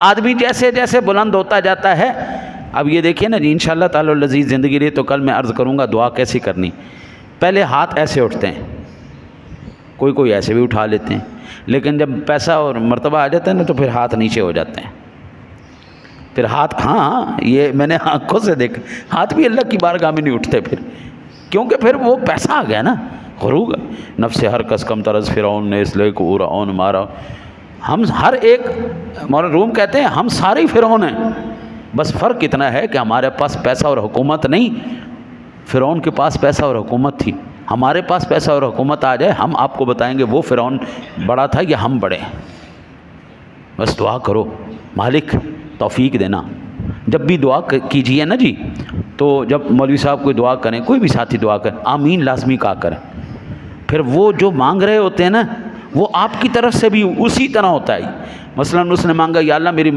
آدمی جیسے جیسے بلند ہوتا جاتا ہے، اب یہ دیکھیے نا جی، انشاءاللہ تعالی العزیز زندگی رہی تو کل میں عرض کروں گا دعا کیسی کرنی۔ پہلے ہاتھ ایسے اٹھتے ہیں، کوئی ایسے بھی اٹھا لیتے ہیں، لیکن جب پیسہ اور مرتبہ آ جاتا ہے نا تو پھر ہاتھ نیچے ہو جاتے ہیں، پھر ہاتھ، ہاں یہ میں نے آنکھوں سے دیکھا، ہاتھ بھی اللہ کی بارگاہ میں نہیں اٹھتے پھر، کیونکہ پھر وہ پیسہ آ گیا نا، غرور نفس ہر کس کم طرز فرعون نے اس لیے کو اون مارا۔ ہم ہر ایک، مولانا روم کہتے ہیں ہم سارے فرعون ہیں، بس فرق اتنا ہے کہ ہمارے پاس پیسہ اور حکومت نہیں، فرعون کے پاس پیسہ اور حکومت تھی، ہمارے پاس پیسہ اور حکومت آ جائے ہم آپ کو بتائیں گے وہ فرعون بڑا تھا یا ہم بڑے ہیں۔ بس دعا کرو مالک توفیق دینا۔ جب بھی دعا کیجئے نا جی، تو جب مولوی صاحب کوئی دعا کریں، کوئی بھی ساتھی دعا کریں، آمین لازمی کہا کریں، پھر وہ جو مانگ رہے ہوتے ہیں نا وہ آپ کی طرف سے بھی اسی طرح ہوتا ہے۔ مثلاً اس نے مانگا یا اللہ میری